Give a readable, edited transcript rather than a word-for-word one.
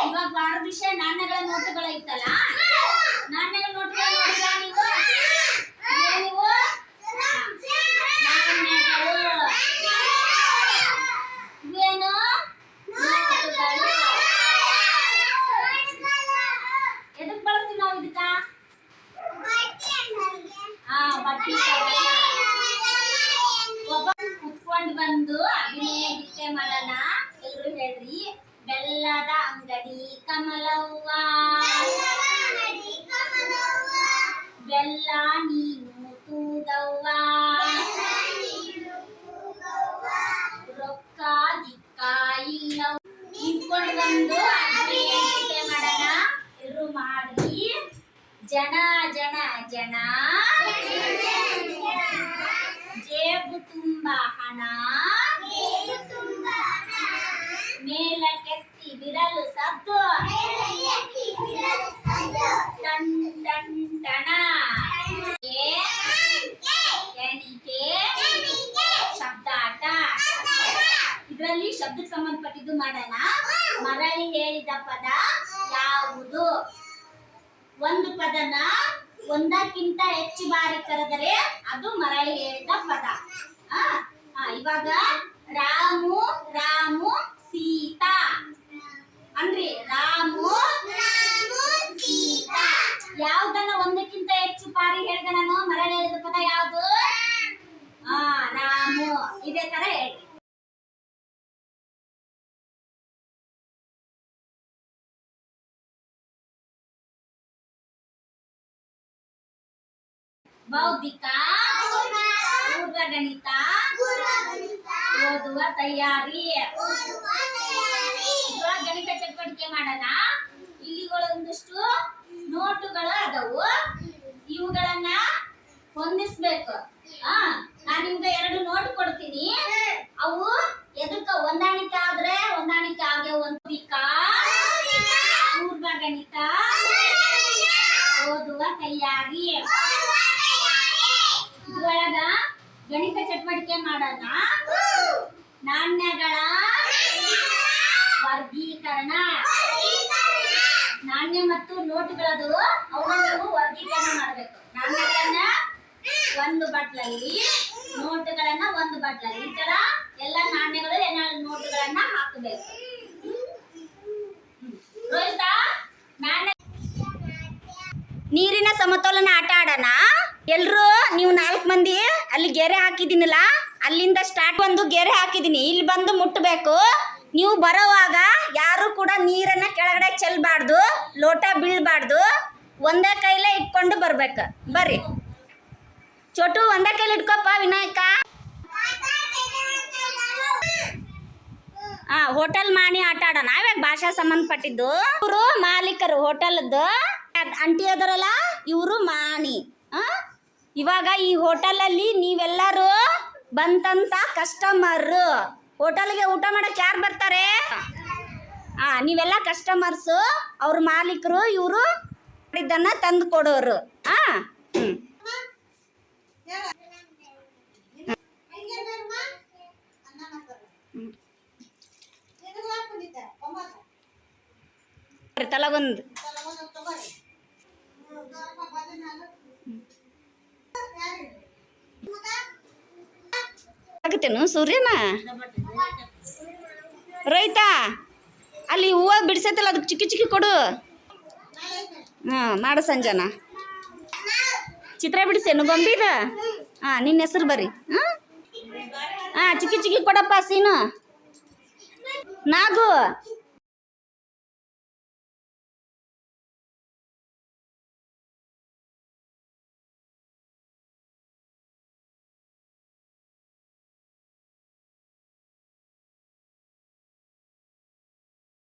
ಇವಾಗ ವಾರ ವಿಷಯ ನಾಣ್ಯಗಳ ನೋಟುಗಳು ಐತಲ್ಲ, ನಾಣ್ಯಗಳ ನೋಟುಗಳು ನೋಡಿದ್ರ ನೀವು ನೀವು ನಾಣ್ಯಗಳು ಇವೇನು ನೋಟುಗಳು. ಎದಕ್ ಬಳಸ್ತೀವಿ ನಾವು ಇದಕ್ಕ? ಬಟ್ಟಿ ಒಬ್ಬ ಕುತ್ಕೊಂಡು ಬಂದು ಅಭಿನಯ ಗೀತೆ ಮಾಡೋಣ. ಎಲ್ರು ಹೇಳ್ರಿ. ಬೆಲ್ಲದ ಅಂಗಡಿ ಕಮಲವ್ವ, ಬೆಲ್ಲ ನೀನು ತೂಗವ್ವ, ರೊಕ್ಕ ಗಿಕ್ಕ ಇಲ್ಲ. ನಿಂತ್ಕೊಂಡು ಬಂದು ಅಭಿನಯ ಗೀತೆ ಮಾಡೋಣ. ಎಲ್ರು ಮಾಡ್ರಿ. ಜನ ಜನ ಜನ ಜೇಬು ತುಂಬ ಹಣ, ಮೇಲಕ್ಕೆತ್ತಿ ಬಿಡಲು ಸದ್ದು, ಟನ್ ಟನ್ ಟಣ. ಎಣಿಕೆ ಶಬ್ದಾಟ. ಇದರಲ್ಲಿ ಶಬ್ದಕ್ಕೆ ಸಂಬಂಧಪಟ್ಟಿದ್ದು ಮಾಡೋಣ. ಮರಳಿ ಹೇಳಿದ ಪದ ಯಾವುದು? ಒಂದು ಪದನ ಒಂದಕ್ಕಿಂತ ಹೆಚ್ಚು ಬಾರಿ ಕರೆದರೆ ಅದು ಮರಳಿ ಹೇಳಿದ ಪದ. ಇವಾಗ ರಾಮು ರಾಮು ಸೀತಾ ಅಂದ್ರಿ. ರಾಮು ಸೀತಾ ಯಾವ್ದನ್ನ ಒಂದಕ್ಕಿಂತ ಹೆಚ್ಚು ಬಾರಿ ಹೇಳಿದ ನಾನು ಮರಳಿ ಹೇಳಿದ ಪದ ಯಾವುದು? ರಾಮು. ಇದೇ ತರ ಹೇಳಿ. ಬೌದ್ಧಿಕ, ಪೂರ್ವಗಣಿತ, ಓದುವ ತಯಾರಿ. ಇವಾಗ ಗಣಿತ ಚಟುವಟಿಕೆ ಮಾಡೋಣ. ಇಲ್ಲಿಗಳೊಂದಷ್ಟು ನೋಟುಗಳು ಅದವು. ಇವುಗಳನ್ನ ಹೊಂದಿಸ್ಬೇಕು. ನಾನು ನಿಮ್ಗೆ 2 ನೋಟ್ ಕೊಡ್ತೀನಿ. ಅವು ಎದಕ್ಕ ಹೊಂದಾಣಿಕೆ ಆದ್ರೆ ಹೊಂದಾಣಿಕೆ ಆಗ ಬೌದ್ಧಿಕ, ಪೂರ್ವಗಣಿತ, ಓದುವ ತಯಾರಿ. ಇದ್ರೊಳಗ ಗಣಿತ ಚಟುವಟಿಕೆ ಮಾಡೋಣ. ನಾಣ್ಯಗಳ ವರ್ಗೀಕರಣ. ನಾಣ್ಯ ಮತ್ತು ನೋಟುಗಳದು ಅವನ್ನ ನೀವು ವರ್ಗೀಕರಣ ಮಾಡಬೇಕು. ನಾಣ್ಯಗಳನ್ನ ಒಂದು ಬಟ್ಲಲ್ಲಿ, ನೋಟುಗಳನ್ನ ಒಂದು ಬಟ್ಲಲ್ಲಿ. ಈ ತರ ಎಲ್ಲ ನಾಣ್ಯಗಳು ನೋಟುಗಳನ್ನ ಹಾಕಬೇಕು. ನೀರಿನ ಸಮತೋಲನ ಆಟ ಆಡೋಣ. ಎಲ್ರು ನೀವು 4 ಮಂದಿ ಅಲ್ಲಿ ಗೆರೆ ಹಾಕಿದ್ದೀನಲ್ಲ, ಅಲ್ಲಿಂದ ಸ್ಟಾರ್ಟ್. ಒಂದು ಗೆರೆ ಹಾಕಿದ್ದೀನಿ, ಇಲ್ಲಿ ಬಂದು ಮುಟ್ಟಬೇಕು. ನೀವು ಬರೋವಾಗ ಯಾರು ಕೂಡ ನೀರನ್ನ ಕೆಳಗಡೆ ಚೆಲ್ಲಬಾರ್ದು, ಲೋಟ ಬೀಳ್ಬಾರ್ದು. ಒಂದೇ ಕೈಲೇ ಇಟ್ಕೊಂಡು ಬರ್ಬೇಕು. ಬರ್ರಿ ಚೋಟು, ಒಂದೇ ಕೈಲಿ ಇಟ್ಕೊಪ್ಪ. ವಿನಾಯಕ, ಹೋಟೆಲ್ ಮಾಣಿ ಆಟ ಆಡೋಣ. ಇವಾಗ ಭಾಷಾ ಸಂಬಂಧಪಟ್ಟಿದ್ದು. ಇವರು ಮಾಲೀಕರು ಹೋಟೆಲ್ದು. ಅಂಟಿ ಅದರಲ್ಲ, ಇವರು ಮಾಣಿ. ಇವಾಗ ಈ ಹೋಟೆಲಲ್ಲಿ ನೀವೆಲ್ಲರೂ ಬಂತಂತ ಕಸ್ಟಮರ್. ಹೋಟೆಲ್ಗೆ ಊಟ ಮಾಡಕ್ಕೆ ಯಾರು ಬರ್ತಾರೆ? ನೀವೆಲ್ಲ ಕಸ್ಟಮರ್ಸು. ಅವ್ರ ಮಾಲೀಕರು. ಇವರು ಇದನ್ನ ತಂದು ಕೊಡೋರು. ತಲಗೊಂದು ಆಗುತ್ತೇನು ಸೂರ್ಯನ? ರೈತ ಅಲ್ಲಿ ಹೂವು ಬಿಡಿಸತ್ತಲ್ಲ, ಅದಕ್ಕೆ ಚಿಕ್ಕಿ ಚಿಕ್ಕಿ ಕೊಡು. ಮಾಡು ಸಂಜನಾ. ಚಿತ್ರ ಬಿಡಿಸೇನು ಗೊಂಬಿದ? ಹಾಂ, ನಿನ್ನ ಹೆಸರು ಬರ್ರಿ. ಹಾಂ ಚಿಕ್ಕಿ ಕೊಡಪ್ಪ ಸೀನು. ನಾಗು